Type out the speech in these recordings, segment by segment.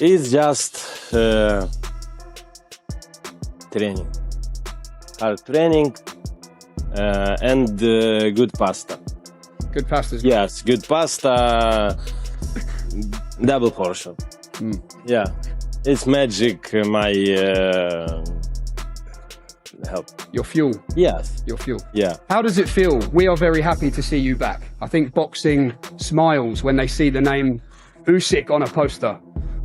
It's just training, hard training, and good pasta. Good pastas. Yes, good pasta, double portion. Yeah, it's magic. My help. Your fuel. Yes. Your fuel. Yeah. How does it feel? We are very happy to see you back. I think boxing smiles when they see the name Usyk on a poster.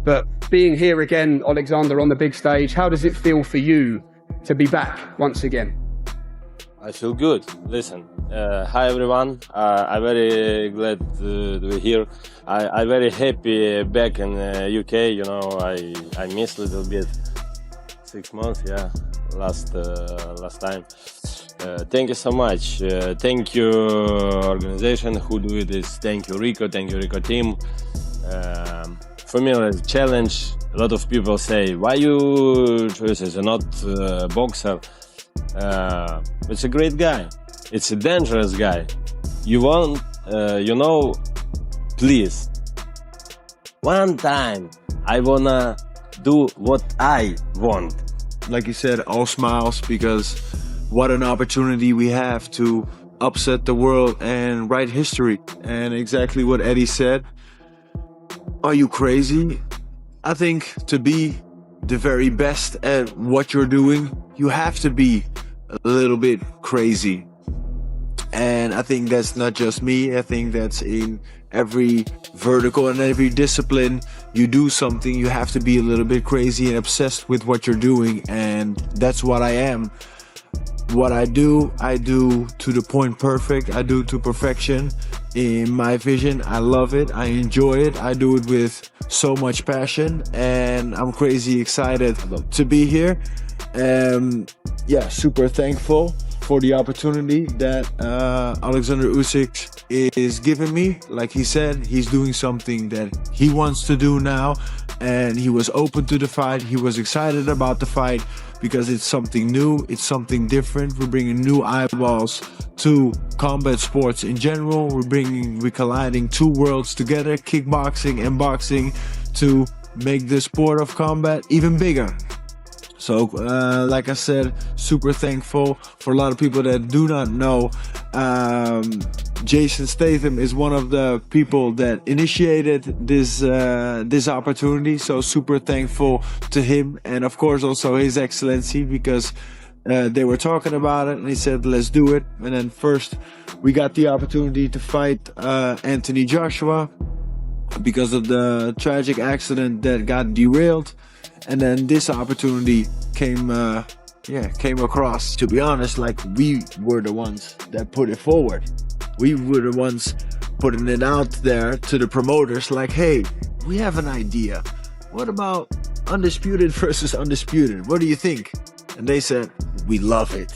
But being here again, Oleksandr, on the big stage, how does it feel for you to be back once again? I feel good. Listen, hi everyone. I'm very glad to be here. I'm very happy back in UK. You know, I missed a little bit. 6 months, yeah, last time. Thank you so much. Thank you organization who do this. Thank you Rico. Thank you Rico team. For me, it's a challenge. A lot of people say, "Why you choose not boxer?" It's a great guy. It's a dangerous guy. You want, you know, please. One time, I wanna do what I want. Like you said, all smiles, because what an opportunity we have to upset the world and write history. And exactly what Eddie said. Are you crazy? I think to be the very best at what you're doing, you have to be a little bit crazy. And I think that's not just me. I think that's in every vertical and every discipline. You do something, you have to be a little bit crazy and obsessed with what you're doing. And that's what I am. What I do to the point perfect. I do to perfection. In my vision, I love it. I enjoy it. I do it with so much passion. And I'm crazy excited to be here. Yeah, super thankful for the opportunity that Oleksandr Usyk is giving me. Like he said, he's doing something that he wants to do now, and he was open to the fight. He was excited about the fight because it's something new, it's something different. We're bringing new eyeballs to combat sports in general. We're colliding two worlds together, kickboxing and boxing, to make the sport of combat even bigger. So, like I said, super thankful. For a lot of people that do not know, Jason Statham is one of the people that initiated this opportunity. So super thankful to him, and of course also His Excellency, because they were talking about it and he said, let's do it. And then first we got the opportunity to fight Anthony Joshua because of the tragic accident that got derailed. And then this opportunity came across. To be honest, like, we were the ones that put it forward. We were the ones putting it out there to the promoters, like, hey, we have an idea. What about undisputed versus undisputed? What do you think? And they said, we love it.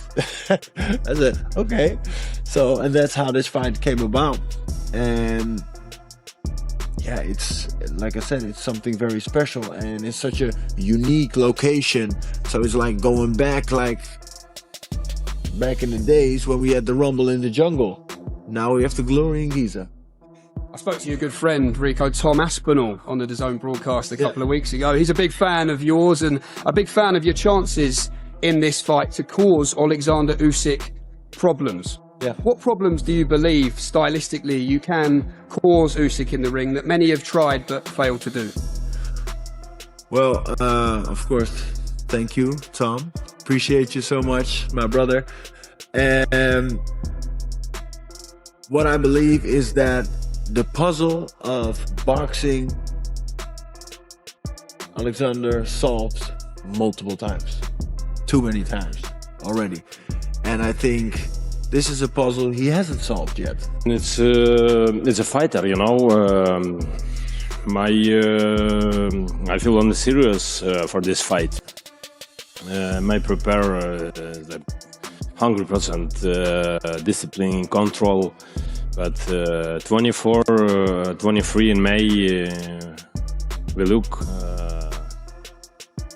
I said, okay. So, and that's how this fight came about. And yeah, it's, like I said, it's something very special, and it's such a unique location. So it's like going back, like back in the days when we had the Rumble in the Jungle. Now we have the Glory in Giza. I spoke to your good friend, Rico, Tom Aspinall, on the DAZN broadcast a couple of weeks ago. He's a big fan of yours and a big fan of your chances in this fight to cause Oleksandr Usyk problems. Yeah. What problems do you believe, stylistically, you can cause Usyk in the ring that many have tried but failed to do? Well, of course, thank you, Tom. Appreciate you so much, my brother. And what I believe is that the puzzle of boxing, Oleksandr solved multiple times. Too many times already. And I think this is a puzzle he hasn't solved yet. It's a fighter, you know. I feel on the serious for this fight. I prepare 100% discipline, control. But 24, 23 in May, we look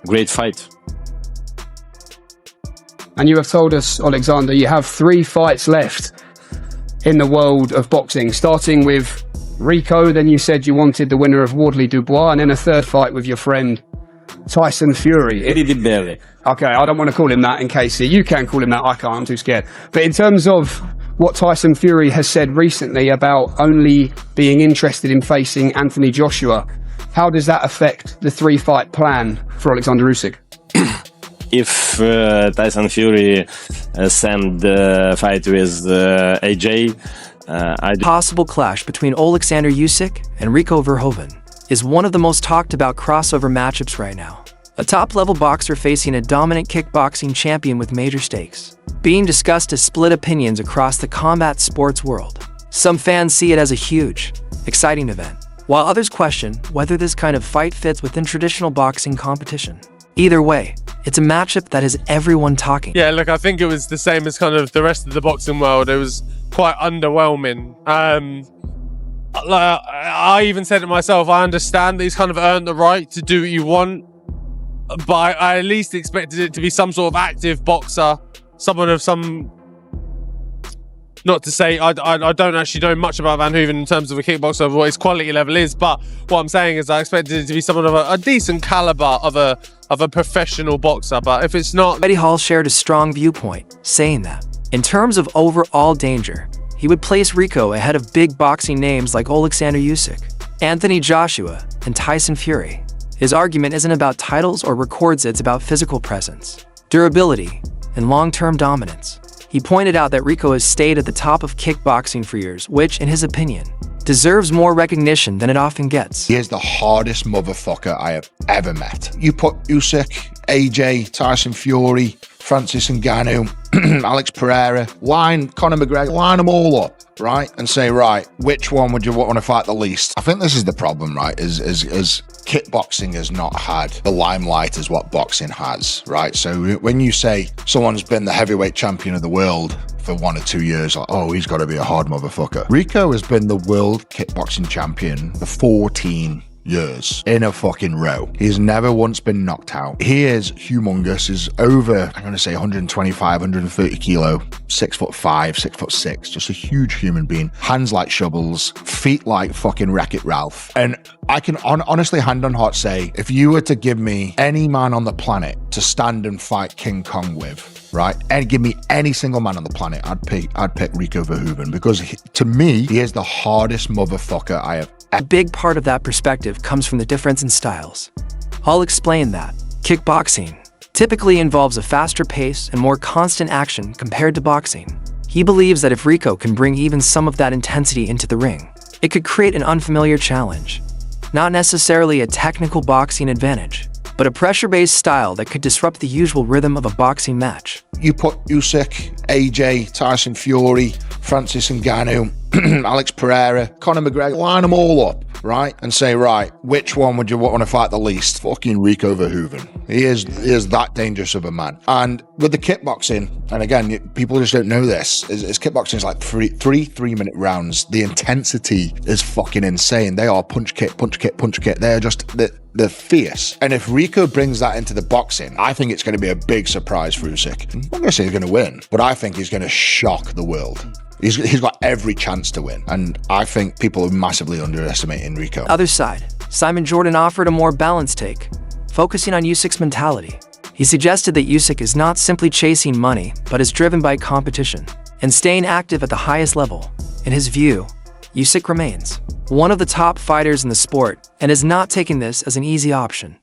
great fight. And you have told us, Oleksandr, you have 3 fights left in the world of boxing, starting with Rico, then you said you wanted the winner of Wardley Dubois, and then a third fight with your friend Tyson Fury. Eddie Di Belli. Okay, I don't want to call him that in case you can call him that. I can't, I'm too scared. But in terms of what Tyson Fury has said recently about only being interested in facing Anthony Joshua, how does that affect the 3-fight plan for Oleksandr Usyk? If Tyson Fury send the fight with AJ, Possible clash between Oleksandr Usyk and Rico Verhoeven is one of the most talked about crossover matchups right now. A top-level boxer facing a dominant kickboxing champion with major stakes, being discussed as split opinions across the combat sports world. Some fans see it as a huge, exciting event, while others question whether this kind of fight fits within traditional boxing competition. Either way, it's a matchup that has everyone talking. Yeah, look, I think it was the same as kind of the rest of the boxing world. It was quite underwhelming. I even said it myself, I understand that he's kind of earned the right to do what you want, but I at least expected it to be some sort of active boxer, someone of some... Not to say, I don't actually know much about Verhoeven in terms of a kickboxer, what his quality level is, but what I'm saying is I expected it to be someone of a decent caliber of a professional boxer, but if it's not... Eddie Hall shared a strong viewpoint, saying that, in terms of overall danger, he would place Rico ahead of big boxing names like Oleksandr Usyk, Anthony Joshua, and Tyson Fury. His argument isn't about titles or records, it's about physical presence, durability, and long-term dominance. He pointed out that Rico has stayed at the top of kickboxing for years, which, in his opinion, deserves more recognition than it often gets. He is the hardest motherfucker I have ever met. You put Usyk, AJ, Tyson Fury, Francis Ngannou, Alex Pereira, Conor McGregor, line them all up, right? And say, right, which one would you want to fight the least? I think this is the problem, right? Is kickboxing has not had the limelight as what boxing has, right? So when you say someone's been the heavyweight champion of the world for 1 or 2 years, like, oh, he's got to be a hard motherfucker. Rico has been the world kickboxing champion for 14 years in a fucking row. He's never once been knocked out. He is humongous. He's over, I'm gonna say 125, 130 kilo, 6'5", 6'6", just a huge human being. Hands like shovels, feet like fucking Wreck-It Ralph. And I can honestly, hand on heart, say, if you were to give me any man on the planet to stand and fight King Kong with, right, and give me any single man on the planet, I'd pick Rico Verhoeven, because to me, he is the hardest motherfucker I have. A big part of that perspective comes from the difference in styles. I'll explain that. Kickboxing typically involves a faster pace and more constant action compared to boxing. He believes that if Rico can bring even some of that intensity into the ring, it could create an unfamiliar challenge. Not necessarily a technical boxing advantage, but a pressure-based style that could disrupt the usual rhythm of a boxing match. You put Usyk, AJ, Tyson Fury, Francis Ngannou, Alex Pereira, Conor McGregor, line them all up, right? And say, right, which one would you want to fight the least? Fucking Rico Verhoeven. He is that dangerous of a man. And with the kickboxing, and again, people just don't know this, is kickboxing is like three-minute rounds. The intensity is fucking insane. They are punch, kick, punch, kick, punch, kick. They are just... They're fierce. And if Rico brings that into the boxing, I think it's going to be a big surprise for Usyk. I'm not going to say he's going to win, but I think he's going to shock the world. He's got every chance to win. And I think people are massively underestimating Rico. Other side, Simon Jordan offered a more balanced take, focusing on Usyk's mentality. He suggested that Usyk is not simply chasing money, but is driven by competition and staying active at the highest level. In his view, Usyk remains one of the top fighters in the sport and is not taking this as an easy option.